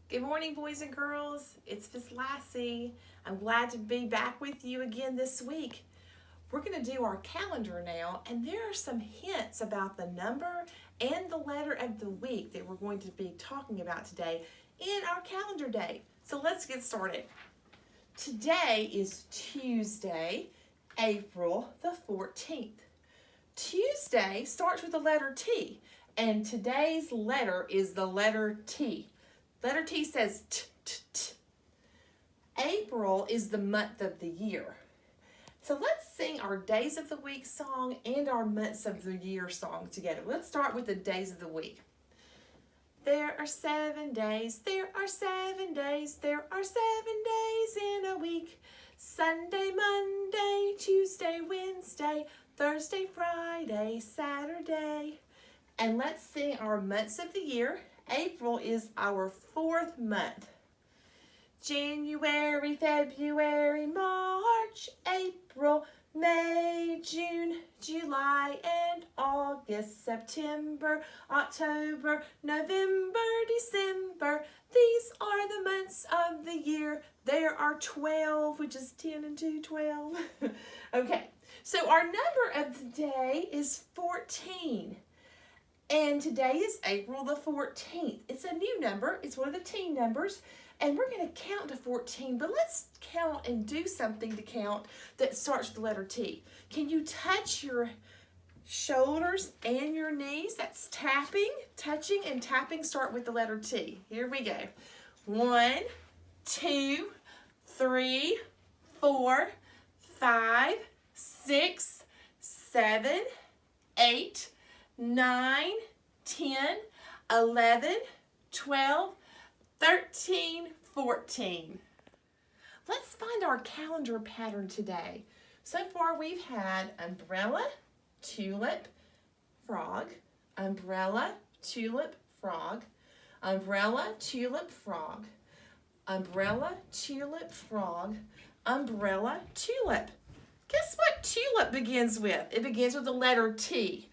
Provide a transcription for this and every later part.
Good morning, boys and girls. It's Miss Lassie. I'm glad to be back with you again this week. We're going to do our calendar now, and there are some hints about the number and the letter of the week that we're going to be talking about today in our calendar day. So let's get started. Today is Tuesday, April the 14th. Tuesday starts with the letter T, and today's letter is the letter T. Letter T says t, t, t. April is the month of the year. So let's sing our Days of the Week song and our Months of the Year song together. Let's start with the Days of the Week. There are 7 days, there are 7 days, there are 7 days in a week. Sunday, Monday, Tuesday, Wednesday, Thursday, Friday, Saturday. And let's sing our months of the year. April is our 4th month. January, February, March, April, May, June, July, and August, September, October, November, December. These are the months of the year. There are 12, which is 10 and 2, 12. Okay, so our number of the day is 14. And today is April the 14th. It's a new number. It's one of the teen numbers. And we're going to count to 14, but let's count and do something to count that starts with the letter T. Can you touch your shoulders and your knees? That's tapping. Touching and tapping start with the letter T. Here we go. 1, 2, 3, 4, 5, 6, 7, 8, 9, 10, 11, 12, 13, 14. Let's find our calendar pattern today. So far we've had umbrella, tulip, frog, umbrella, tulip, frog, umbrella, tulip, frog, umbrella, tulip, frog, umbrella, tulip. Guess what tulip begins with? It begins with the letter T.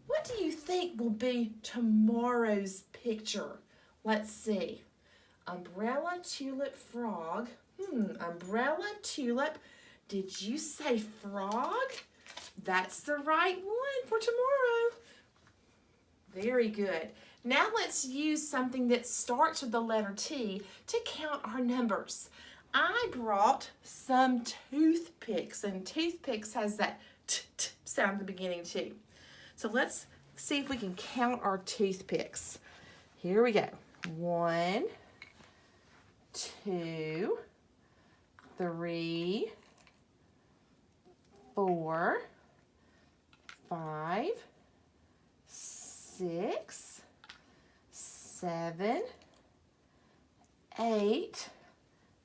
What do you think will be tomorrow's picture? Let's see. Umbrella, tulip, frog. Umbrella, tulip. Did you say frog? That's the right one for tomorrow. Very good. Now let's use something that starts with the letter T to count our numbers. I brought some toothpicks, and toothpicks has that t sound at the beginning too. So let's see if we can count our toothpicks. Here we go. 1, 2, 3, 4, 5, 6, 7, 8,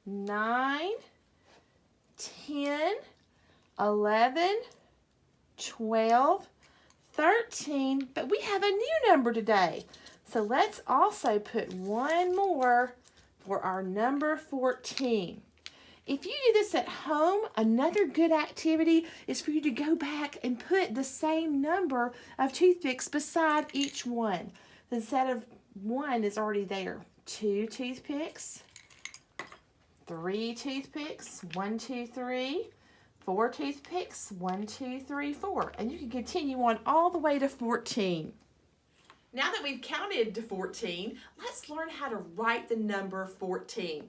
9, 10, 11, 12, 13, but we have a new number today. So let's also put one more for our number 14. If you do this at home, another good activity is for you to go back and put the same number of toothpicks beside each one. The set of 1 is already there. 2 toothpicks, 3 toothpicks, 1, 2, 3. 4 toothpicks, 1, 2, 3, 4. And you can continue on all the way to 14. Now that we've counted to 14, let's learn how to write the number 14.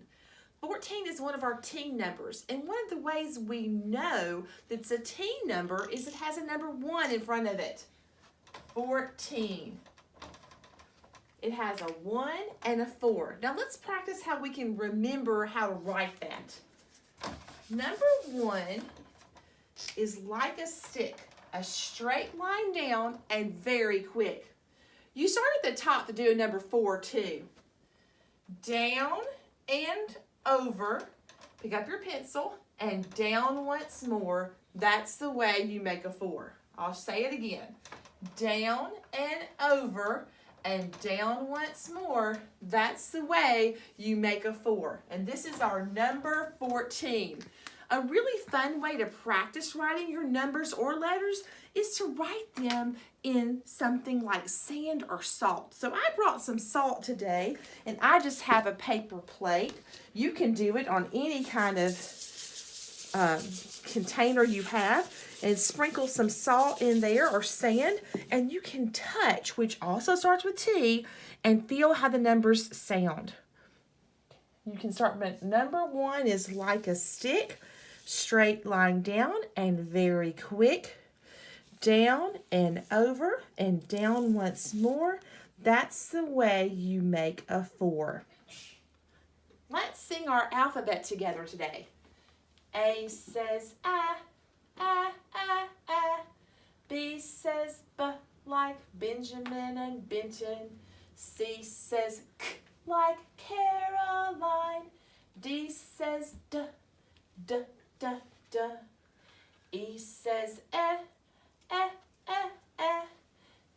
14 is one of our teen numbers. And one of the ways we know that it's a teen number is it has a number 1 in front of it. 14. It has a 1 and a 4. Now let's practice how we can remember how to write that. Number 1 is like a stick, a straight line down and very quick. You start at the top to do a number 4 too. Down and over, pick up your pencil, and down once more. That's the way you make a 4. I'll say it again. Down and over, and down once more. That's the way you make a 4. And this is our number 14. A really fun way to practice writing your numbers or letters is to write them in something like sand or salt. So I brought some salt today, and I just have a paper plate. You can do it on any kind of container you have, and sprinkle some salt in there or sand, and you can touch, which also starts with T, and feel how the numbers sound. You can start with number 1 is like a stick, straight line down and very quick, down and over and down once more. That's the way you make a 4. Let's sing our alphabet together today. A says ah, ah, ah, ah. B says B like Benjamin and Benton. C says K like Caroline. D says D, D, D, D. E says eh, eh, eh, eh.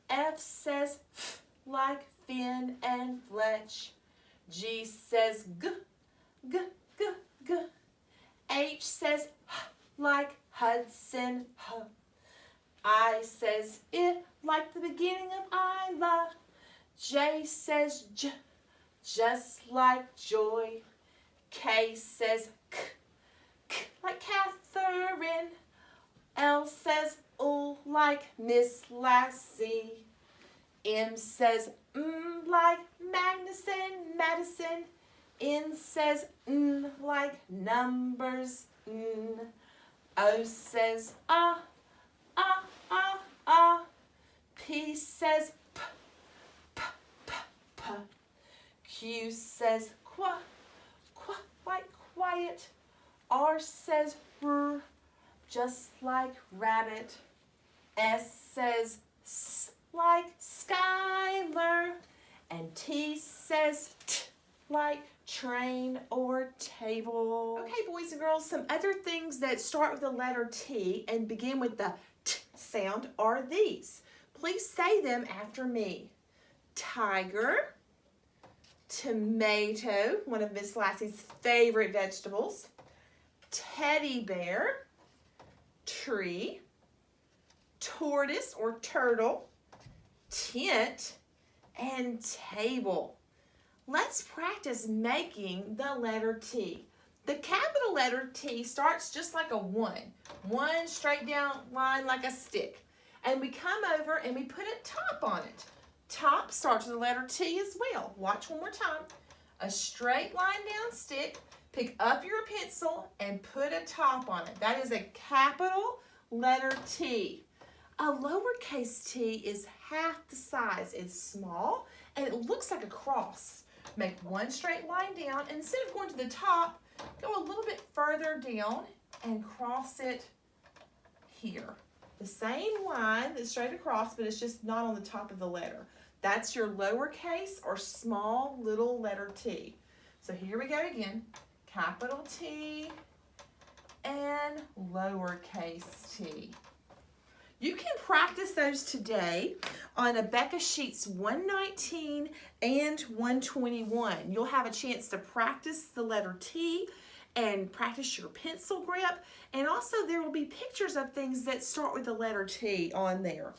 F says F like Finn and Fletch. G says G, G, G, G. H says H like Hudson, H. I says I like the beginning of Isla. J says J, just like Joy. K says K, K like Catherine. L says O like Miss Lassie. M says like Magnuson, Madison. N says N like numbers, N. O says ah, ah, ah, ah. P says p, p, p, p. Q says qua, qua like quiet. R says r, just like rabbit. S says s like Skylar. And T says t like train or table. Okay, boys and girls, some other things that start with the letter T and begin with the T sound are these. Please say them after me. Tiger, tomato, one of Miss Lassie's favorite vegetables, teddy bear, tree, tortoise or turtle, tent, and table. Let's practice making the letter T. The capital letter T starts just like a 1. One straight down line like a stick. And we come over and we put a top on it. Top starts with the letter T as well. Watch one more time. A straight line down stick. Pick up your pencil and put a top on it. That is a capital letter T. A lowercase t is half the size. It's small and it looks like a cross. Make one straight line down, and instead of going to the top, go a little bit further down and cross it here. The same line that's straight across, but it's just not on the top of the letter. That's your lowercase or small little letter T. So here we go again. Capital T and lowercase t. You can practice those today on Abeka Sheets 119 and 121. You'll have a chance to practice the letter T and practice your pencil grip. And also there will be pictures of things that start with the letter T on there.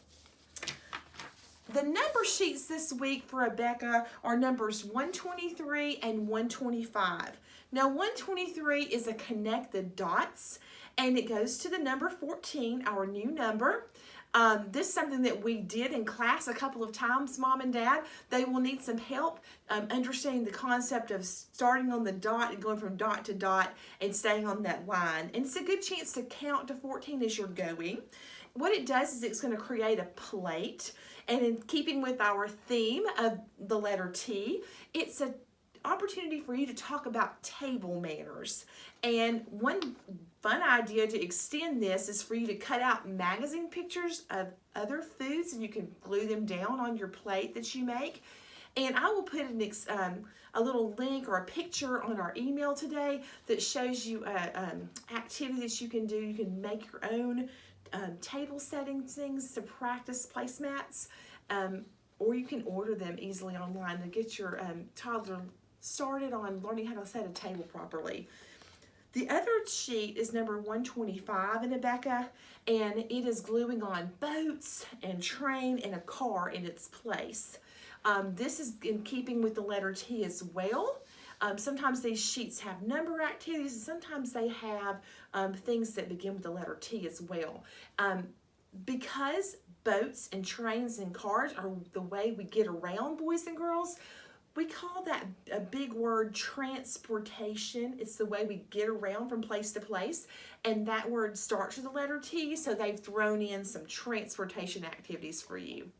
The number sheets this week for Abeka are numbers 123 and 125. Now 123 is a connect the dots, and it goes to the number 14, our new number. This is something that we did in class a couple of times, Mom and Dad. They will need some help understanding the concept of starting on the dot and going from dot to dot and staying on that line. And it's a good chance to count to 14 as you're going. What it does is it's going to create a plate, and in keeping with our theme of the letter T, it's an opportunity for you to talk about table manners. And one fun idea to extend this is for you to cut out magazine pictures of other foods, and you can glue them down on your plate that you make. And I will put a little link or a picture on our email today that shows you an activity that you can do. You can make your own table setting things to practice placemats, or you can order them easily online to get your toddler started on learning how to set a table properly. The other sheet is number 125 in Rebecca, and it is gluing on boats and train and a car in its place. This is in keeping with the letter T as well. Sometimes these sheets have number activities, and sometimes they have things that begin with the letter T as well. Because boats and trains and cars are the way we get around, boys and girls, we call that a big word, transportation. It's the way we get around from place to place, and that word starts with the letter T, so they've thrown in some transportation activities for you.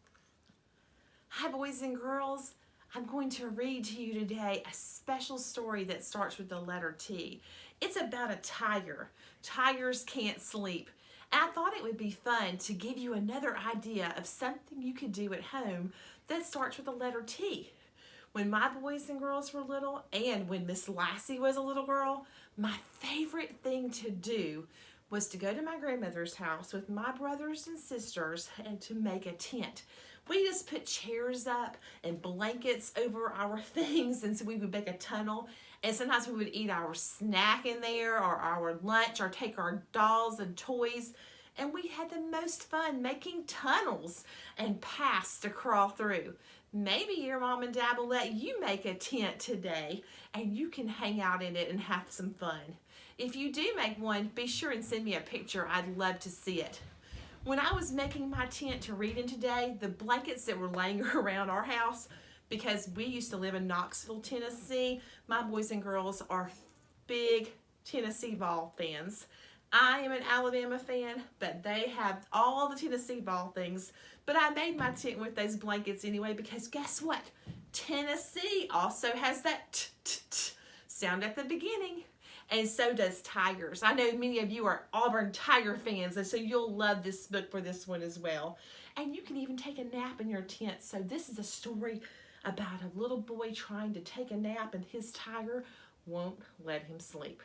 Hi, boys and girls. I'm going to read to you today a special story that starts with the letter T. It's about a tiger. Tigers can't sleep. And I thought it would be fun to give you another idea of something you could do at home that starts with the letter T. When my boys and girls were little, and when Miss Lassie was a little girl, my favorite thing to do was to go to my grandmother's house with my brothers and sisters and to make a tent. We just put chairs up and blankets over our things, and so we would make a tunnel, and sometimes we would eat our snack in there or our lunch or take our dolls and toys, and we had the most fun making tunnels and paths to crawl through. Maybe your mom and dad will let you make a tent today and you can hang out in it and have some fun. If you do make one, be sure and send me a picture. I'd love to see it. When I was making my tent to read in today, the blankets that were laying around our house, because we used to live in Knoxville, Tennessee, my boys and girls are big Tennessee Vol fans. I am an Alabama fan, but they have all the Tennessee Vol things. But I made my tent with those blankets anyway, because guess what? Tennessee also has that t-t-t sound at the beginning. And so does tigers. I know many of you are Auburn Tiger fans, and so you'll love this book for this one as well. And you can even take a nap in your tent. So this is a story about a little boy trying to take a nap, and his tiger won't let him sleep.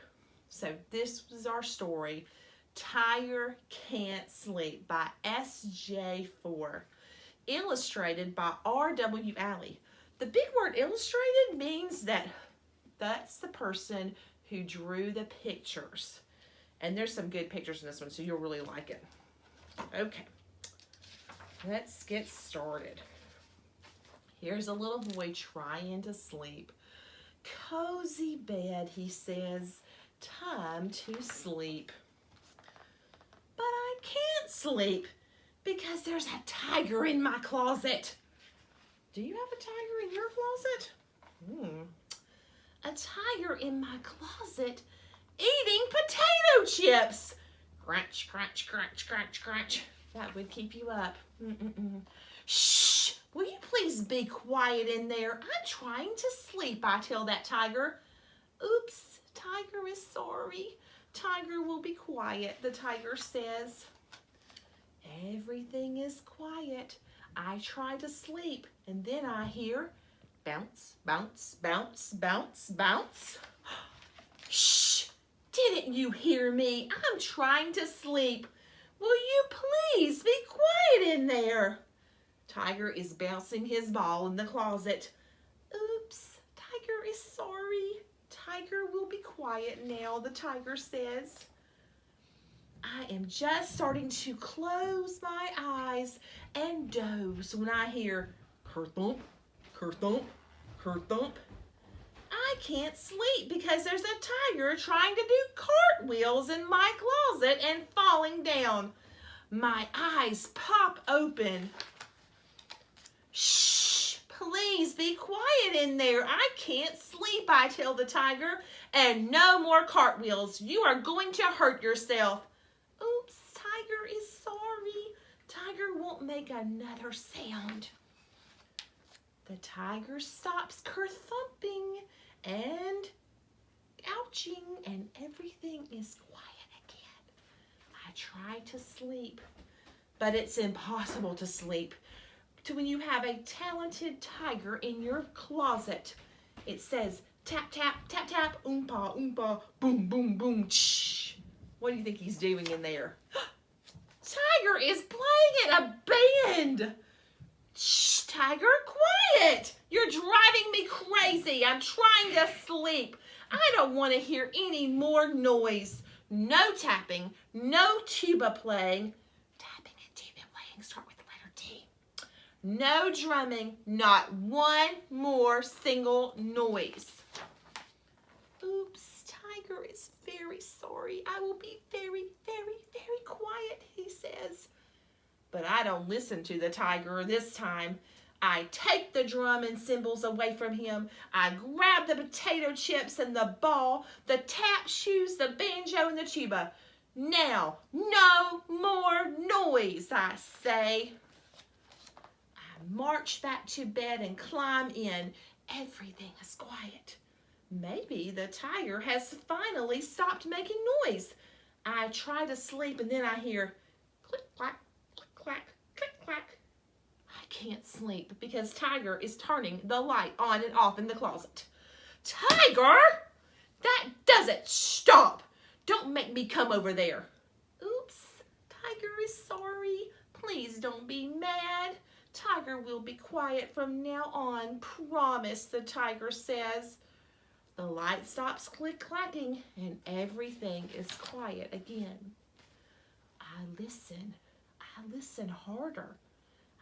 So this is our story, Tiger Can't Sleep by S.J. Foer, illustrated by R.W. Alley. The big word illustrated means that that's the person who drew the pictures. And there's some good pictures in this one, so you'll really like it. Okay, let's get started. Here's a little boy trying to sleep. Cozy bed, he says, time to sleep. But I can't sleep because there's a tiger in my closet. Do you have a tiger in your closet? A tiger in my closet eating potato chips. Crunch, crunch, crunch, crunch, crunch. That would keep you up. Shh, will you please be quiet in there? I'm trying to sleep, I tell that tiger. Oops, tiger is sorry. Tiger will be quiet, the tiger says. Everything is quiet. I try to sleep, and then I hear bounce, bounce, bounce, bounce, bounce. Shh! Didn't you hear me? I'm trying to sleep. Will you please be quiet in there? Tiger is bouncing his ball in the closet. Oops, Tiger is sorry. Tiger will be quiet now, the tiger says. I am just starting to close my eyes and doze when I hear ker-thump, ker-thump, ker-thump. I can't sleep because there's a tiger trying to do cartwheels in my closet and falling down. My eyes pop open. Shh, please be quiet in there. I can't sleep, I tell the tiger. And no more cartwheels. You are going to hurt yourself. Oops, tiger is sorry. Tiger won't make another sound. The tiger stops ker-thumping and ouching, and everything is quiet again. I try to sleep, but it's impossible to sleep when you have a talented tiger in your closet. It says tap, tap, tap, tap, oompa, oompa, boom, boom, boom, shh. What do you think he's doing in there? Tiger is playing at a band. Shh, Tiger, quiet. You're driving me crazy. I'm trying to sleep. I don't want to hear any more noise. No tapping, no tuba playing. Tapping and tuba playing start with the letter T. No drumming, not one more single noise. Oops, Tiger is very sorry. I will be very, very, very quiet, he says. But I don't listen to the tiger this time. I take the drum and cymbals away from him. I grab the potato chips and the ball, the tap shoes, the banjo, and the tuba. Now, no more noise, I say. I march back to bed and climb in. Everything is quiet. Maybe the tiger has finally stopped making noise. I try to sleep and then I hear click, clack, click, clack, click, clack. I can't sleep because Tiger is turning the light on and off in the closet. Tiger! That doesn't stop. Don't make me come over there. Oops, Tiger is sorry. Please don't be mad. Tiger will be quiet from now on. Promise, the tiger says. The light stops click-clacking and everything is quiet again. I listen harder.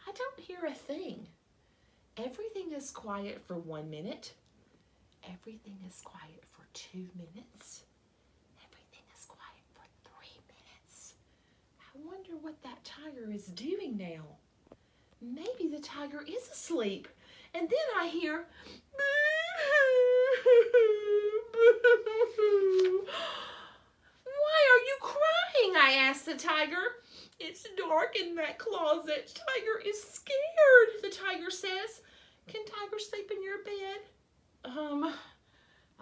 I don't hear a thing. Everything is quiet for 1 minute. Everything is quiet for 2 minutes. Everything is quiet for 3 minutes. I wonder what that tiger is doing now. Maybe the tiger is asleep. And then I hear, why are you crying? I asked the tiger. It's dark in that closet. Tiger is scared, the tiger says. Can Tiger sleep in your bed?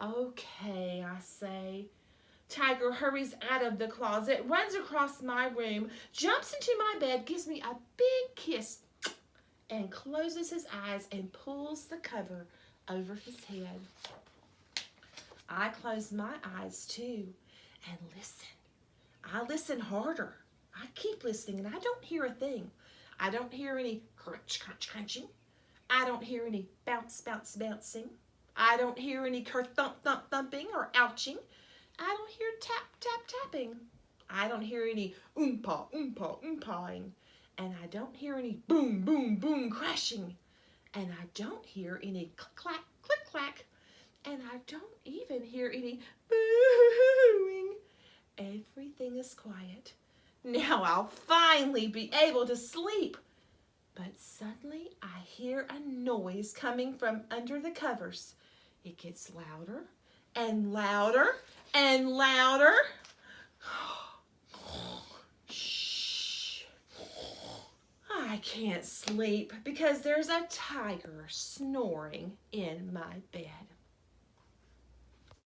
Okay, I say. Tiger hurries out of the closet, runs across my room, jumps into my bed, gives me a big kiss, and closes his eyes and pulls the cover over his head. I close my eyes too and listen. I listen harder. I keep listening and I don't hear a thing. I don't hear any crunch, crunch, crunching. I don't hear any bounce, bounce, bouncing. I don't hear any thump, thump, thumping or ouching. I don't hear tap, tap, tapping. I don't hear any oompa, oompa, oompawing. And I don't hear any boom, boom, boom crashing. And I don't hear any click, clack, click, clack. And I don't even hear any booing. Everything is quiet. Now I'll finally be able to sleep. But suddenly I hear a noise coming from under the covers. It gets louder and louder and louder. Shh. I can't sleep because there's a tiger snoring in my bed.